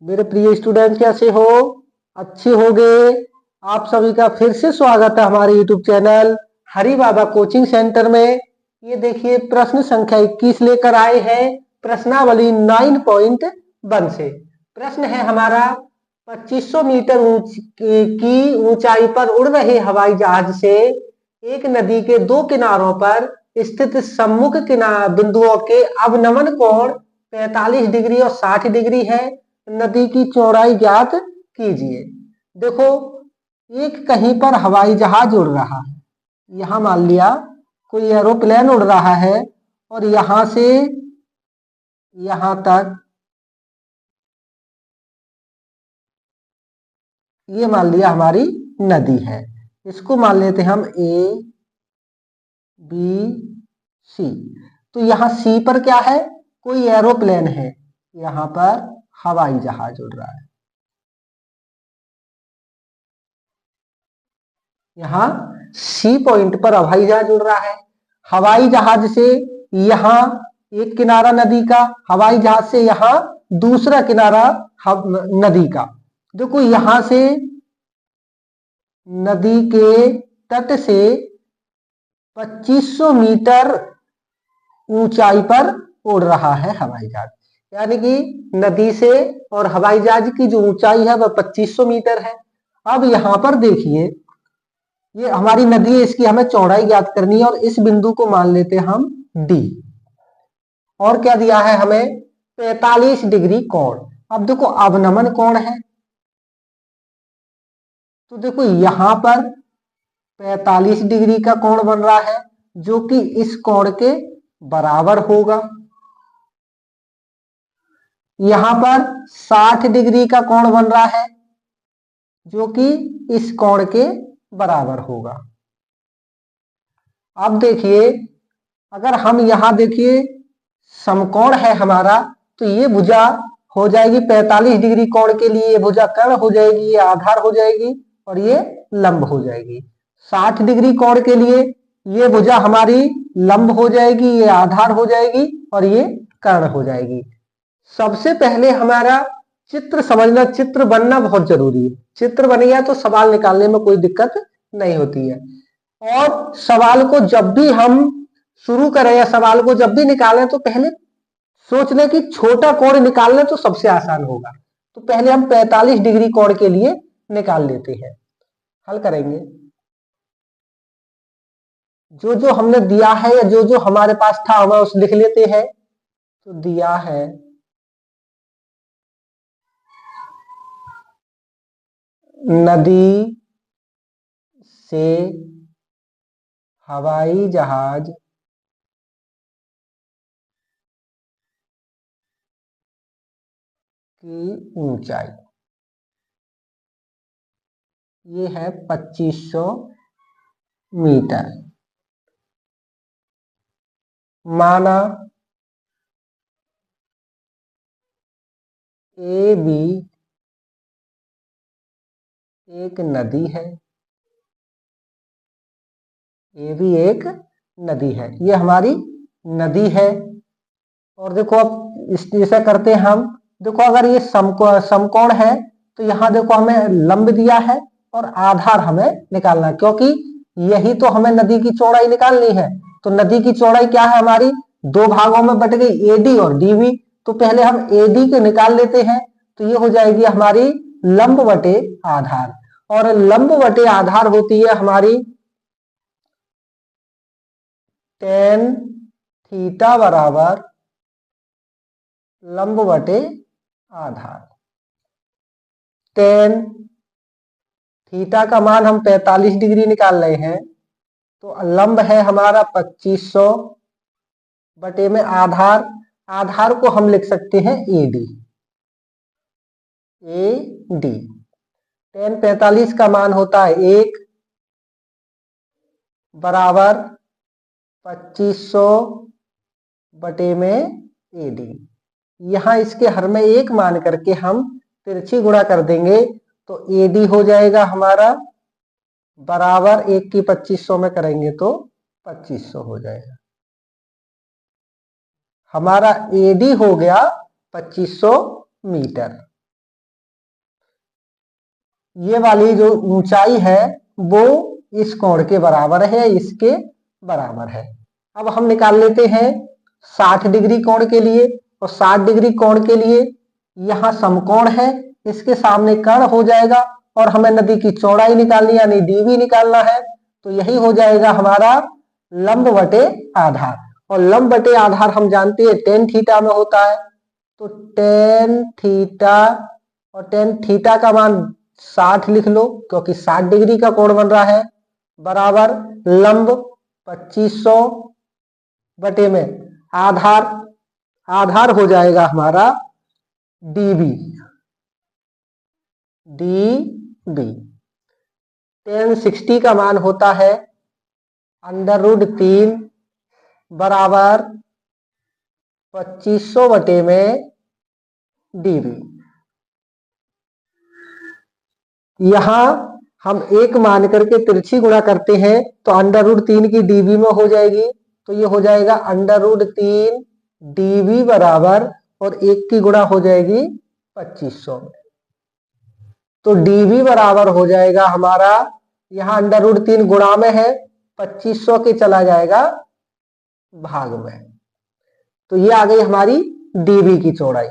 मेरे प्रिय स्टूडेंट कैसे हो? अच्छे होंगे। आप सभी का फिर से स्वागत है हमारे यूट्यूब चैनल हरि बाबा कोचिंग सेंटर में। ये देखिए प्रश्न संख्या 21 लेकर आए हैं प्रश्नावली 9.1 से। प्रश्न है हमारा 2500 मीटर की ऊंचाई पर उड़ रहे हवाई जहाज से एक नदी के दो किनारों पर स्थित सम्मुख बिंदुओं के अवनमन कोण 45 डिग्री और 60 डिग्री है। नदी की चौड़ाई ज्ञात कीजिए। देखो, एक कहीं पर हवाई जहाज उड़ रहा है, यहां मान लिया कोई एरोप्लेन उड़ रहा है और यहां से यहां तक ये मान लिया हमारी नदी है। इसको मान लेते हम ए बी सी। तो यहां सी पर क्या है? कोई एरोप्लेन है, यहां पर हवाई जहाज उड़ रहा है। यहाँ सी पॉइंट पर हवाई जहाज उड़ रहा है। हवाई जहाज से यहाँ एक किनारा नदी का, हवाई जहाज से यहाँ दूसरा किनारा नदी का। देखो, यहां से नदी के तट से 2500 मीटर ऊंचाई पर उड़ रहा है हवाई जहाज। यानी कि नदी से और हवाई जहाज की जो ऊंचाई है वह 2500 मीटर है। अब यहां पर देखिए, ये हमारी नदी है, इसकी हमें चौड़ाई ज्ञात करनी है और इस बिंदु को मान लेते हैं हम डी। और क्या दिया है हमें? 45 डिग्री कोण। अब देखो, अवनमन कोण है, तो देखो यहां पर 45 डिग्री का कोण बन रहा है जो कि इस कोण के बराबर होगा। यहां पर 60 डिग्री का कोण बन रहा है जो कि इस कोण के बराबर होगा। अब देखिए, अगर हम यहां देखिए समकोण है हमारा, तो ये भुजा हो जाएगी 45 डिग्री कोण के लिए, ये भुजा कर्ण हो जाएगी, ये आधार हो जाएगी और ये लंब हो जाएगी। 60 डिग्री कोण के लिए ये भुजा हमारी लंब हो जाएगी, ये आधार हो जाएगी और ये कर्ण हो जाएगी। सबसे पहले हमारा चित्र समझना, चित्र बनना बहुत जरूरी है। चित्र बन गया तो सवाल निकालने में कोई दिक्कत नहीं होती है। और सवाल को जब भी हम शुरू करें या सवाल को जब भी निकालें तो पहले सोच लें कि छोटा कोण निकालना तो सबसे आसान होगा। तो पहले हम 45 डिग्री कोण के लिए निकाल लेते हैं। हल करेंगे। जो जो हमने दिया है या जो जो हमारे पास था हमें उस लिख लेते हैं। तो दिया है नदी से हवाई जहाज की ऊंचाई ये है 2500 मीटर। माना ए बी एक नदी है, ये भी एक नदी है, ये हमारी नदी है। और देखो, अब जैसा करते हैं हम, देखो अगर ये समकोण है तो यहाँ देखो हमें लंब दिया है और आधार हमें निकालना है, क्योंकि यही तो हमें नदी की चौड़ाई निकालनी है। तो नदी की चौड़ाई क्या है हमारी? दो भागों में बट गई, एडी और डीबी। तो पहले हम एडी के निकाल लेते हैं, तो ये हो जाएगी हमारी लंब बटे आधार। और लंब बटे आधार होती है हमारी tan थीटा बराबर लंब बटे आधार। tan थीटा का मान हम 45 डिग्री निकाल रहे हैं, तो लंब है हमारा 2500 बटे में आधार। आधार को हम लिख सकते हैं एडी। एडी tan 45 का मान होता है 1 बराबर 2500 बटे में एडी। यहां इसके हर में एक मान करके हम तिरछी गुणा कर देंगे, तो एडी हो जाएगा हमारा बराबर 1 की 2500 में करेंगे तो 2500 हो जाएगा। हमारा एडी हो गया 2500 मीटर। ये वाली जो ऊंचाई है वो इस कोण के बराबर है, इसके बराबर है। अब हम निकाल लेते हैं 60 डिग्री कोण के लिए, और 60 डिग्री कोण के लिए यहाँ समकोण है, इसके सामने कर्ण हो जाएगा, और हमें नदी की चौड़ाई निकालनी यानी डीबी निकालना है। तो यही हो जाएगा हमारा लंब बटे आधार, और लंब बटे आधार हम जानते हैं टेन थीटा में होता है। तो टेन थीटा, और टेन थीटा का मान 60 लिख लो क्योंकि 60 डिग्री का कोण बन रहा है, बराबर लंब 2500 बटे में आधार, आधार हो जाएगा हमारा डीबी। डीबी 1060 का मान होता है √3 बराबर 2500 बटे में डीबी। यहां हम एक मान करके तिरछी गुणा करते हैं तो √3 की डीबी में हो जाएगी, तो ये हो जाएगा √3 डीबी बराबर, और एक की गुणा हो जाएगी 2500 में। तो डीबी बराबर हो जाएगा हमारा, यहाँ √3 गुणा में है, 2500 के चला जाएगा भाग में। तो ये आ गई हमारी डीबी की चौड़ाई।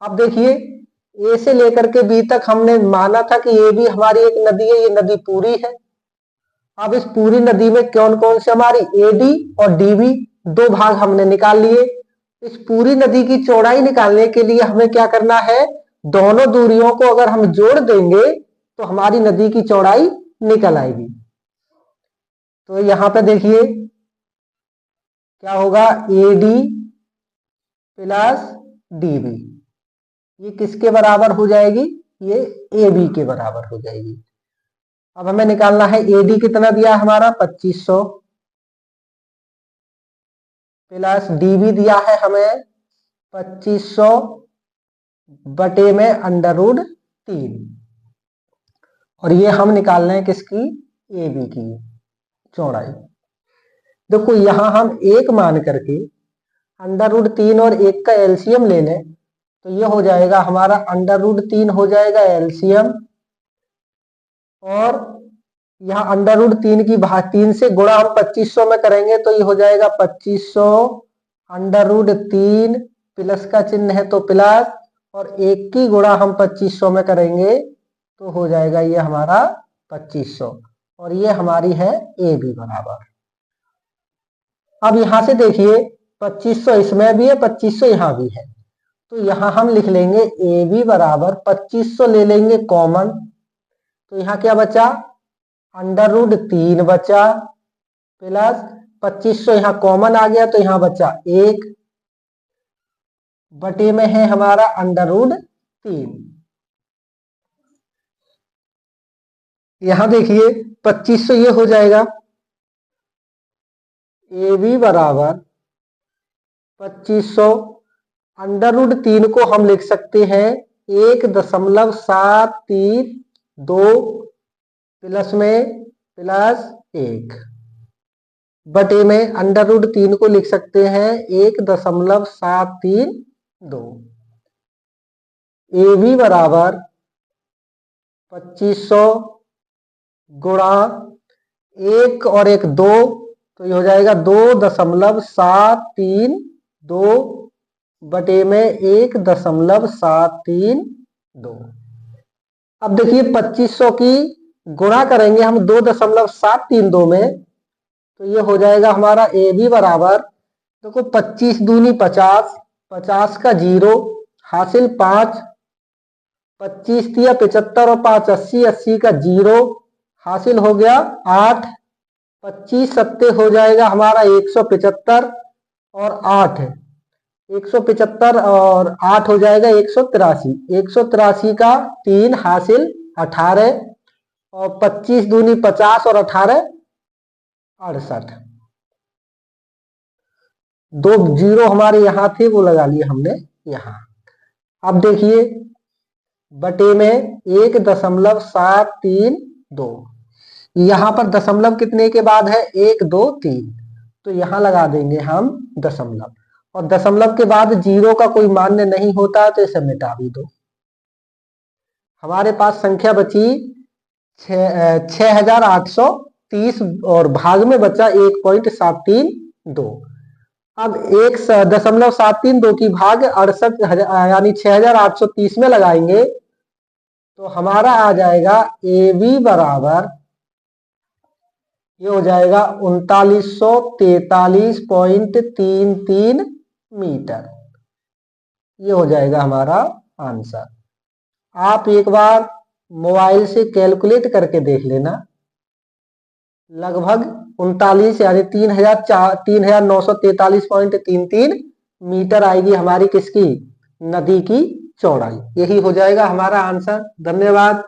अब देखिए ए से लेकर के बी तक हमने माना था कि ये भी हमारी एक नदी है, ये नदी पूरी है। अब इस पूरी नदी में कौन कौन से हमारी एडी और डीबी दो भाग हमने निकाल लिए। इस पूरी नदी की चौड़ाई निकालने के लिए हमें क्या करना है, दोनों दूरियों को अगर हम जोड़ देंगे तो हमारी नदी की चौड़ाई निकल आएगी। तो यहां पे देखिए क्या होगा, एडी प्लस डीबी, ये किसके बराबर हो जाएगी, ये ए बी के बराबर हो जाएगी। अब हमें निकालना है एडी कितना दिया हमारा 2500 प्लस डीबी दिया है हमें 2500 बटे में √3, और ये हम निकाल रहे हैं किसकी, ए बी की चौड़ाई। देखो यहां हम एक मान करके √3 और एक का एलसीएम ले लें तो ये हो जाएगा हमारा √3 हो जाएगा एलसीएम, और यहाँ √3 की भाग 3 से गुणा हम 2500 में करेंगे तो ये हो जाएगा 2500 √3 प्लस का चिन्ह है तो प्लस, और एक की गुणा हम 2500 में करेंगे तो हो जाएगा ये हमारा 2500, और ये हमारी है ए बी बराबर। अब यहां से देखिए 2500 इसमें भी है, 2500 यहां भी है, तो यहां हम लिख लेंगे ए बी बराबर 2500 ले लेंगे कॉमन, तो यहां क्या बचा √3 बचा प्लस 2500 यहां कॉमन आ गया तो यहां बचा 1 बटे में है हमारा √3। यहां देखिए 2500 ये हो जाएगा ए बी बराबर 2500, √3 को हम लिख सकते हैं 1.732 प्लस में प्लस 1 बटे में √3 को लिख सकते हैं 1.732। ए बी बराबर 2500 गुणा 1 और 1 2, तो ये हो जाएगा 2.732 बटे में 1.732। अब देखिए 2500 की गुणा करेंगे हम 2.732 में तो ये हो जाएगा हमारा ए बी बराबर, देखो 25 दूनी 50, 50 का 0 हासिल 5, 25 दिया 75 और 5 80, 80 का 0 हासिल हो गया 8, 25 सत्ते हो जाएगा हमारा 175 और 8 175 और 8 हो जाएगा 183, 183 का 3 हासिल 18, और 25 दूनी 50 और 18 68, 2 0 हमारे यहां थे वो लगा लिए हमने यहां। अब देखिए बटे में 1.732, यहां पर दशमलव कितने के बाद है 1 2 3, तो यहां लगा देंगे हम दशमलव, और दशमलव के बाद 0 का कोई मान्य नहीं होता तो इसे मिटा भी दो। हमारे पास संख्या बची 6830 और भाग में बचा 1.732। अब 1.732 की भाग 68 यानी 6830 में लगाएंगे तो हमारा आ जाएगा ए बी बराबर, ये हो जाएगा 3943.33 मीटर। ये हो जाएगा हमारा आंसर। आप एक बार मोबाइल से कैलकुलेट करके देख लेना। लगभग 39 यानी 3943.33 मीटर आएगी हमारी किसकी, नदी की चौड़ाई। यही हो जाएगा हमारा आंसर। धन्यवाद।